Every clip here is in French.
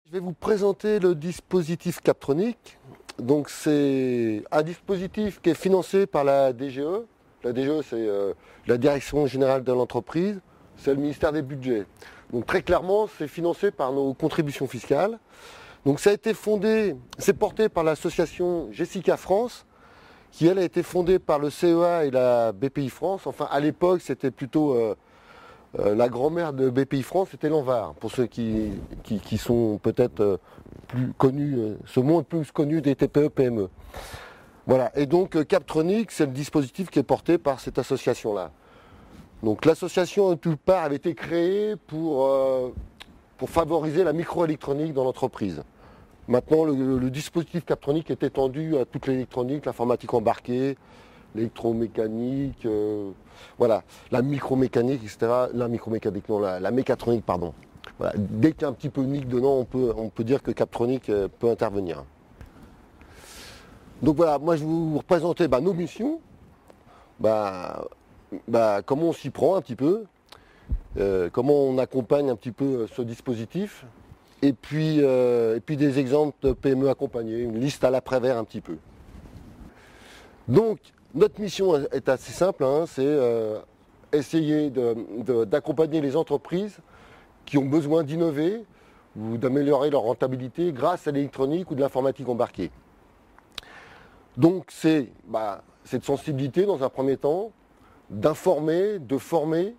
Je vais vous présenter le dispositif Captronic. Donc c'est un dispositif qui est financé par la DGE. La DGE, c'est la Direction Générale de l'Entreprise, c'est le ministère des Budgets. Donc très clairement, c'est financé par nos contributions fiscales. Donc ça a été fondé, c'est porté par l'association Jessica France, qui elle a été fondée par le CEA et la BPI France. Enfin à l'époque, c'était plutôt la grand-mère de BPI France, c'était l'Anvar, pour ceux qui sont peut-être plus connus, ce monde plus connu des TPE-PME. Voilà, et donc Captronic, c'est le dispositif qui est porté par cette association-là. Donc l'association, tout part, avait été créée pour favoriser la microélectronique dans l'entreprise. Maintenant, le dispositif Captronic est étendu à toute l'électronique, l'informatique embarquée, l'électromécanique, voilà, la micromécanique, etc. La micromécanique, non, la mécatronique, pardon. Voilà. Dès qu'il y a un petit peu de MIC dedans, on peut dire que Captronic peut intervenir. Donc voilà, moi je vais vous représenter nos missions, comment on s'y prend un petit peu, comment on accompagne un petit peu ce dispositif, et puis des exemples de PME accompagnés, une liste à l'après-vert un petit peu. Donc, notre mission est assez simple, c'est essayer d'accompagner les entreprises qui ont besoin d'innover ou d'améliorer leur rentabilité grâce à l'électronique ou de l'informatique embarquée. Donc c'est cette sensibilité dans un premier temps, d'informer, de former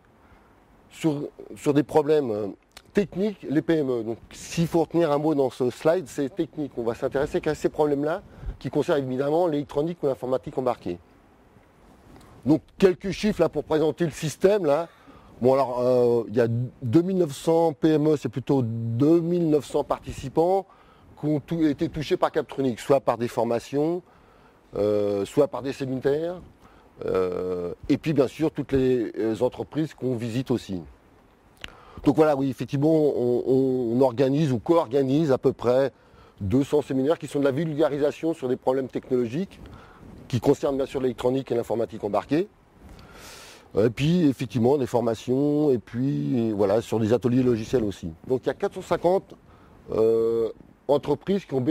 sur des problèmes techniques les PME. Donc s'il faut retenir un mot dans ce slide, c'est technique. On va s'intéresser qu'à ces problèmes-là qui concernent évidemment l'électronique ou l'informatique embarquée. Donc quelques chiffres là pour présenter le système là. Bon alors il y a 2900 PME, c'est plutôt 2900 participants qui ont été touchés par Captronic, soit par des formations, soit par des séminaires, et puis bien sûr toutes les entreprises qu'on visite aussi. Donc voilà, oui, effectivement, on organise ou co-organise à peu près 200 séminaires qui sont de la vulgarisation sur des problèmes technologiques qui concernent bien sûr l'électronique et l'informatique embarquée. Et puis effectivement des formations et puis voilà sur des ateliers logiciels aussi. Donc il y a 450 entreprises qui ont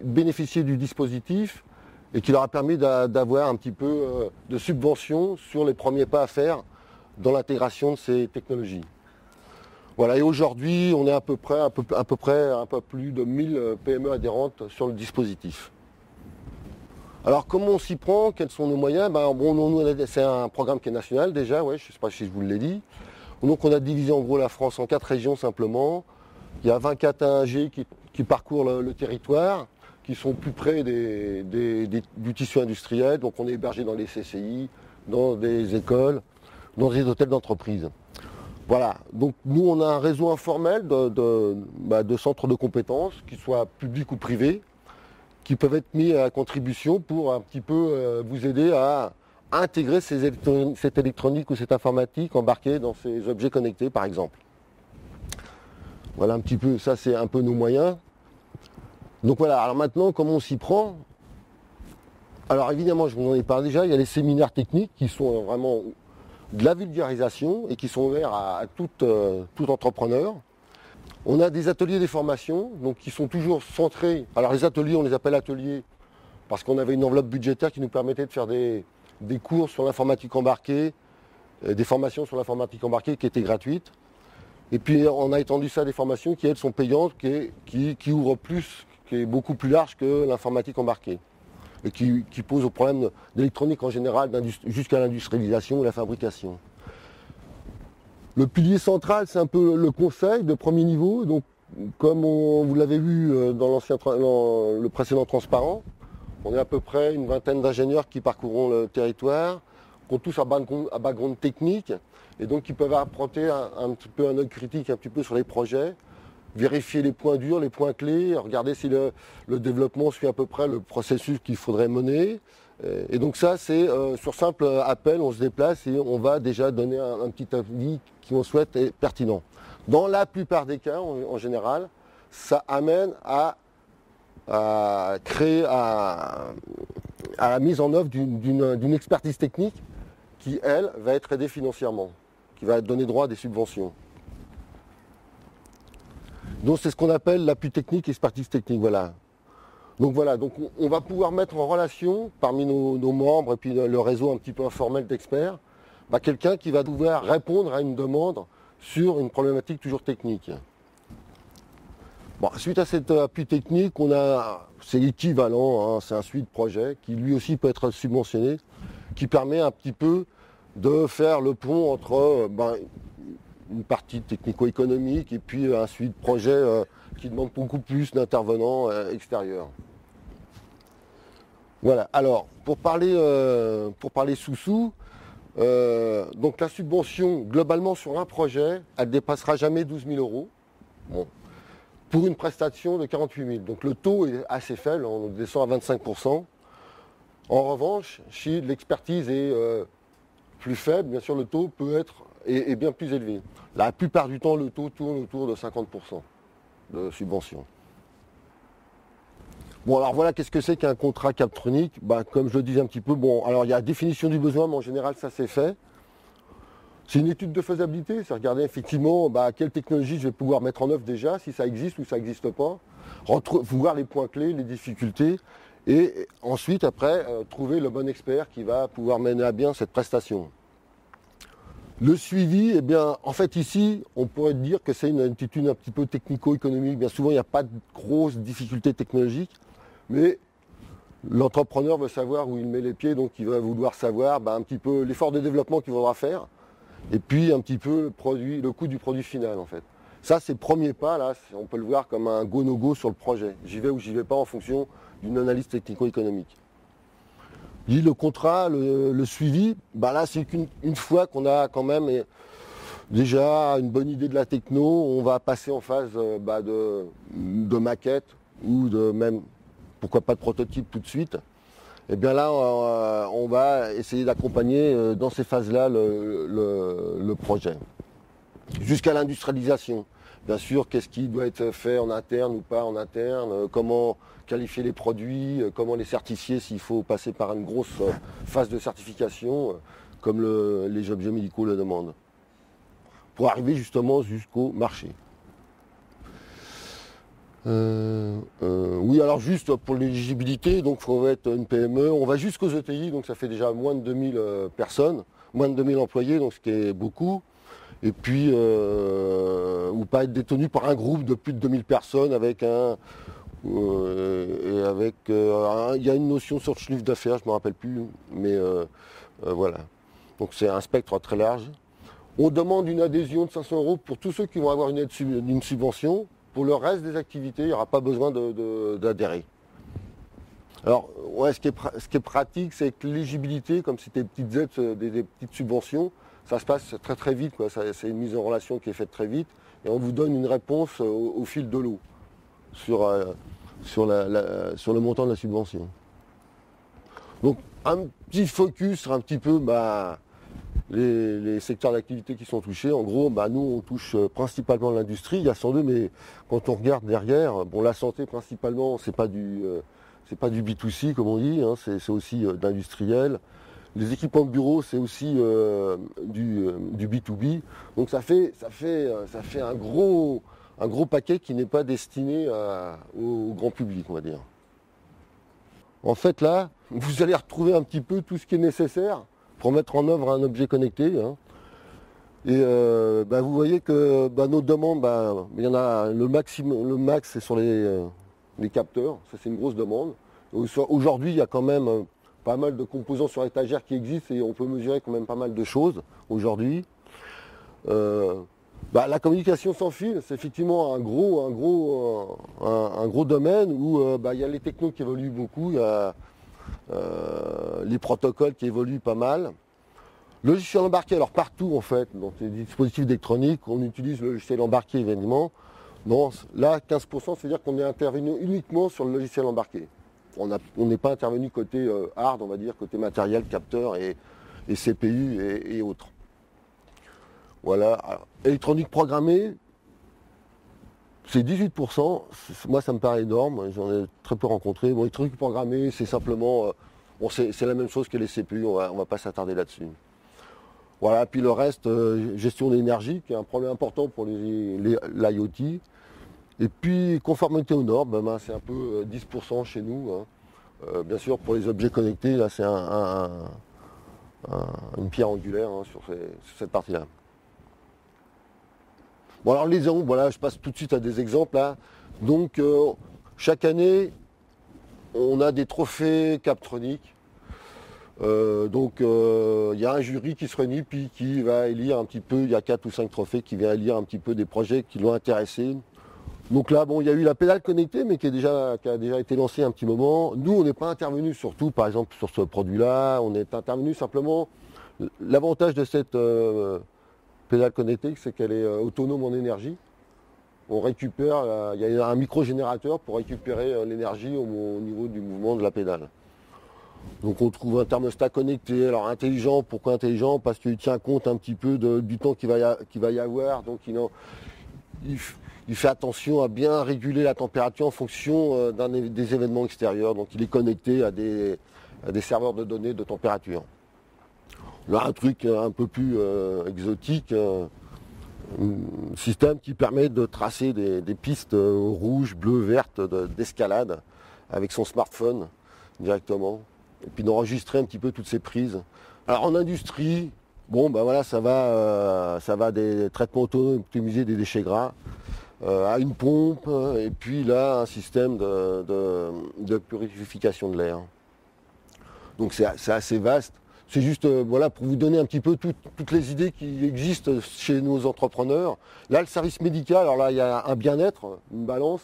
bénéficié du dispositif et qui leur a permis d'avoir un petit peu de subventions sur les premiers pas à faire dans l'intégration de ces technologies. Voilà, et aujourd'hui on est à peu près un peu plus de 1000 PME adhérentes sur le dispositif. Alors comment on s'y prend? Quels sont nos moyens? C'est un programme qui est national déjà, ouais, je ne sais pas si je vous l'ai dit. Donc on a divisé en gros la France en 4 régions simplement. Il y a 24 ANG qui parcourent le territoire, qui sont plus près du tissu industriel. Donc on est hébergé dans les CCI, dans des écoles, dans des hôtels d'entreprise. Voilà, donc nous on a un réseau informel de centres de compétences, qu'ils soient publics ou privés, qui peuvent être mis à contribution pour un petit peu vous aider à intégrer cette électronique ou cette informatique embarquée dans ces objets connectés par exemple. Voilà un petit peu, ça c'est un peu nos moyens. Donc voilà, alors maintenant comment on s'y prend? Alors évidemment, je vous en ai parlé déjà, il y a les séminaires techniques qui sont vraiment de la vulgarisation et qui sont ouverts à tout entrepreneur. On a des ateliers des formations, donc qui sont toujours centrés. Alors les ateliers, on les appelle ateliers parce qu'on avait une enveloppe budgétaire qui nous permettait de faire des cours sur l'informatique embarquée, des formations sur l'informatique embarquée qui étaient gratuites. Et puis on a étendu ça à des formations qui elles sont payantes, qui ouvrent plus, qui est beaucoup plus large que l'informatique embarquée. Et qui pose au problème d'électronique en général, jusqu'à l'industrialisation ou la fabrication. Le pilier central, c'est un peu le conseil de premier niveau. Donc, comme vous l'avez vu dans le précédent transparent, on est à peu près une vingtaine d'ingénieurs qui parcourront le territoire, qui ont tous un background technique, et donc qui peuvent apporter un petit peu un œil critique un petit peu sur les projets, vérifier les points durs, les points clés, regarder si le développement suit à peu près le processus qu'il faudrait mener. Et donc ça, c'est sur simple appel, on se déplace et on va déjà donner un petit avis qui on souhaite est pertinent. Dans la plupart des cas, en général, ça amène à la mise en œuvre d'une expertise technique qui, elle, va être aidée financièrement, qui va donner droit à des subventions. Donc c'est ce qu'on appelle l'appui technique, expertise technique. Voilà. Donc on va pouvoir mettre en relation parmi nos membres et puis le réseau un petit peu informel d'experts, quelqu'un qui va pouvoir répondre à une demande sur une problématique toujours technique. Bon, suite à cet appui technique, c'est l'équivalent, c'est un suivi de projet qui lui aussi peut être subventionné, qui permet un petit peu de faire le pont entre une partie technico-économique et puis un suivi de projet qui demande beaucoup plus d'intervenants extérieurs. Voilà, alors pour parler sous-sous, donc la subvention globalement sur un projet, elle ne dépassera jamais 12 000 euros. Bon. Pour une prestation de 48 000. Donc le taux est assez faible, on descend à 25%. En revanche, si l'expertise est plus faible, bien sûr le taux est bien plus élevé. La plupart du temps, le taux tourne autour de 50% de subvention. Bon, alors voilà, qu'est-ce que c'est qu'un contrat Captronic ? Comme je le disais un petit peu, alors il y a la définition du besoin, mais en général ça c'est fait. C'est une étude de faisabilité, c'est regarder effectivement quelle technologie je vais pouvoir mettre en œuvre déjà, si ça existe ou ça n'existe pas, voir les points clés, les difficultés, et ensuite après trouver le bon expert qui va pouvoir mener à bien cette prestation. Le suivi, en fait ici, on pourrait dire que c'est une attitude un petit peu technico-économique. Bien souvent, il n'y a pas de grosses difficultés technologiques, mais l'entrepreneur veut savoir où il met les pieds, donc il va vouloir savoir un petit peu l'effort de développement qu'il faudra faire. Et puis un petit peu le coût du produit final en fait. Ça c'est le premier pas, là, on peut le voir comme un go no go sur le projet. J'y vais ou j'y vais pas en fonction d'une analyse technico-économique. Le contrat, le suivi, là c'est qu'une fois qu'on a quand même déjà une bonne idée de la techno, on va passer en phase de maquette ou de même, pourquoi pas de prototype tout de suite. Et bien là, on va essayer d'accompagner dans ces phases-là le projet. Jusqu'à l'industrialisation. Bien sûr, qu'est-ce qui doit être fait en interne ou pas en interne, comment qualifier les produits, comment les certifier s'il faut passer par une grosse phase de certification, comme les objets médicaux le demandent. Pour arriver justement jusqu'au marché. Oui, alors juste pour l'éligibilité, donc il faut être une PME, on va jusqu'aux ETI, donc ça fait déjà moins de 2000 personnes, moins de 2000 employés, donc ce qui est beaucoup. Et puis, ou pas être détenu par un groupe de plus de 2000 personnes avec il y a une notion sur le chiffre d'affaires, je ne me rappelle plus, mais voilà. Donc c'est un spectre très large. On demande une adhésion de 500 € pour tous ceux qui vont avoir une subvention. Pour le reste des activités, il n'y aura pas besoin d'adhérer. Alors, ce qui est pratique, c'est que l'éligibilité, comme c'était des petites aides, des petites subventions, ça se passe très très vite. C'est une mise en relation qui est faite très vite. Et on vous donne une réponse au fil de l'eau sur le montant de la subvention. Donc, un petit focus sur un petit peu les secteurs d'activité qui sont touchés. En gros, nous, on touche principalement l'industrie. Il y a sans doute, mais quand on regarde derrière, la santé principalement, c'est pas du B2C comme on dit, c'est aussi de l'industriel. Les équipements de bureau, c'est aussi du B2B. Donc ça fait un gros paquet qui n'est pas destiné au grand public, on va dire. En fait, là, vous allez retrouver un petit peu tout ce qui est nécessaire pour mettre en œuvre un objet connecté. Et vous voyez que nos demandes, il y en a le max, c'est sur les capteurs, ça c'est une grosse demande. Aujourd'hui, il y a quand même pas mal de composants sur étagère qui existent et on peut mesurer quand même pas mal de choses aujourd'hui. La communication sans fil, c'est effectivement un gros domaine où il y a les technos qui évoluent beaucoup, il y a les protocoles qui évoluent pas mal. Logiciel embarqué, alors partout en fait, dans les dispositifs électroniques, on utilise le logiciel embarqué évidemment. Non, là, 15%, c'est-à-dire qu'on est intervenu uniquement sur le logiciel embarqué. On n'est pas intervenu côté hard, on va dire, côté matériel, capteur et CPU et autres. Voilà. Alors, électronique programmée, c'est 18%. Moi, ça me paraît énorme. J'en ai très peu rencontré. Électronique programmée, c'est simplement... c'est la même chose que les CPU. On va pas s'attarder là-dessus. Voilà. Puis le reste, gestion d'énergie, qui est un problème important pour l'IoT. Et puis, conformité aux normes, c'est un peu 10% chez nous. Hein. Bien sûr, pour les objets connectés, là, c'est une pierre angulaire sur cette partie-là. Bon, alors les exemples, voilà, je passe tout de suite à des exemples. Là. Donc, chaque année, on a des trophées Captronic. Donc il y a un jury qui se réunit puis qui va élire un petit peu, il y a 4 ou 5 trophées qui vient élire un petit peu des projets qui l'ont intéressé. Donc là, bon, il y a eu la pédale connectée, mais qui a déjà été lancée un petit moment. Nous, on n'est pas intervenu surtout, par exemple, sur ce produit-là. On est intervenu simplement. L'avantage de cette pédale connectée, c'est qu'elle est autonome en énergie. On récupère, il y a un micro-générateur pour récupérer l'énergie au niveau du mouvement de la pédale. Donc on trouve un thermostat connecté. Alors intelligent, pourquoi intelligent? Parce qu'il tient compte un petit peu du temps qu'il va y avoir. Donc il fait attention à bien réguler la température en fonction des événements extérieurs. Donc il est connecté à des serveurs de données de température. Là un truc un peu plus exotique, un système qui permet de tracer des pistes rouges, bleues, vertes d'escalade avec son smartphone directement. Et puis d'enregistrer un petit peu toutes ces prises. Alors en industrie, bon ben voilà, ça va des traitements autonomes optimisés des déchets gras à une pompe, et puis là un système de purification de l'air. Donc c'est assez vaste. C'est juste voilà, pour vous donner un petit peu toutes les idées qui existent chez nos entrepreneurs. Là le service médical, alors là il y a un bien-être, une balance.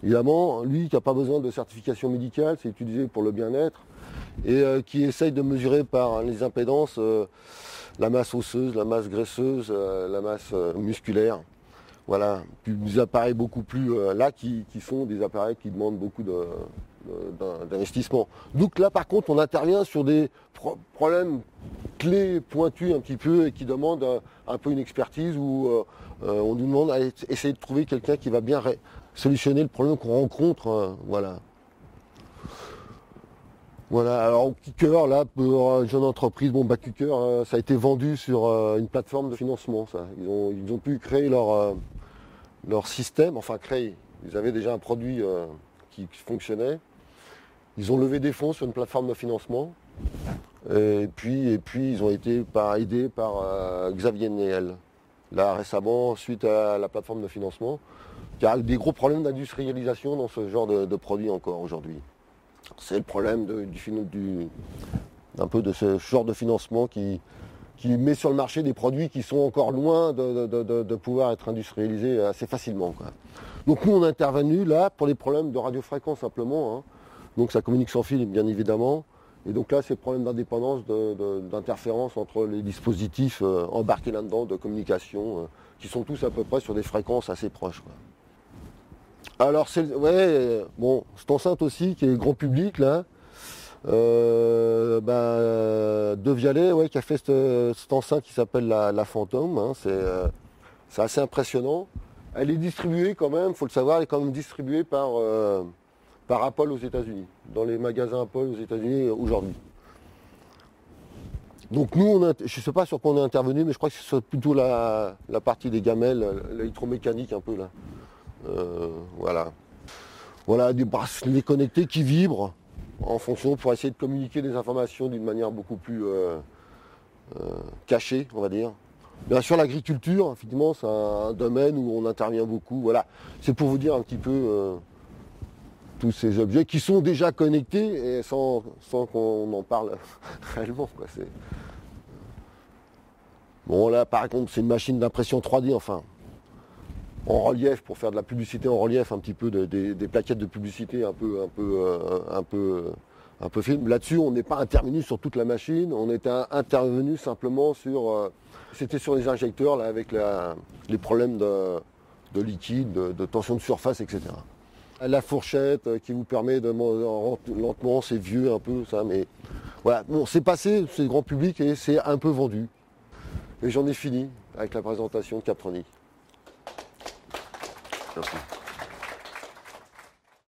Évidemment, lui qui n'a pas besoin de certification médicale, c'est utilisé pour le bien-être. Et qui essaye de mesurer par les impédances la masse osseuse, la masse graisseuse, la masse musculaire. Voilà, puis des appareils beaucoup plus là qui sont des appareils qui demandent beaucoup d'investissement. Donc là par contre on intervient sur des problèmes clés pointus un petit peu et qui demandent un peu une expertise où on nous demande à essayer de trouver quelqu'un qui va bien solutionner le problème qu'on rencontre. Voilà. Voilà, alors Kicker, là, pour une jeune entreprise, bon, Kicker, ça a été vendu sur une plateforme de financement, ça. Ils ont pu créer leur système, enfin créer. Ils avaient déjà un produit qui fonctionnait. Ils ont levé des fonds sur une plateforme de financement. Et puis ils ont été aidés par Xavier Niel, là récemment, suite à la plateforme de financement, qui a des gros problèmes d'industrialisation dans ce genre de produit encore aujourd'hui. C'est le problème un peu de ce genre de financement qui met sur le marché des produits qui sont encore loin de pouvoir être industrialisés assez facilement, quoi. Donc nous on est intervenu là pour les problèmes de radiofréquence simplement. Hein. Donc ça communique sans fil bien évidemment. Et donc là c'est le problème d'indépendance, d'interférence entre les dispositifs embarqués là-dedans de communication qui sont tous à peu près sur des fréquences assez proches, quoi. Alors cette enceinte aussi qui est grand public là, De Vialet qui a fait cette enceinte qui s'appelle la Fantôme, hein, c'est assez impressionnant. Elle est distribuée quand même, il faut le savoir, elle est quand même distribuée par Apple aux États-Unis, dans les magasins Apple aux États-Unis aujourd'hui. Donc nous, je ne sais pas sur quoi on est intervenu, mais je crois que c'est plutôt la partie des gamelles, l'électromécanique un peu là. Voilà, des bracelets connectés qui vibrent en fonction pour essayer de communiquer des informations d'une manière beaucoup plus cachée, on va dire. Bien sûr, l'agriculture, effectivement, c'est un domaine où on intervient beaucoup. Voilà, c'est pour vous dire un petit peu tous ces objets qui sont déjà connectés et sans qu'on en parle réellement, quoi. Bon, là, par contre, c'est une machine d'impression 3D, enfin. En relief, pour faire de la publicité en relief, un petit peu des plaquettes de publicité un peu film. Là-dessus, on n'est pas intervenu sur toute la machine, on était intervenu simplement c'était sur les injecteurs là, avec les problèmes de liquide, de tension de surface, etc. La fourchette qui vous permet de lentement, c'est vieux un peu ça, mais voilà. Bon, c'est passé, c'est grand public et c'est un peu vendu. Et j'en ai fini avec la présentation de Captronic. Merci.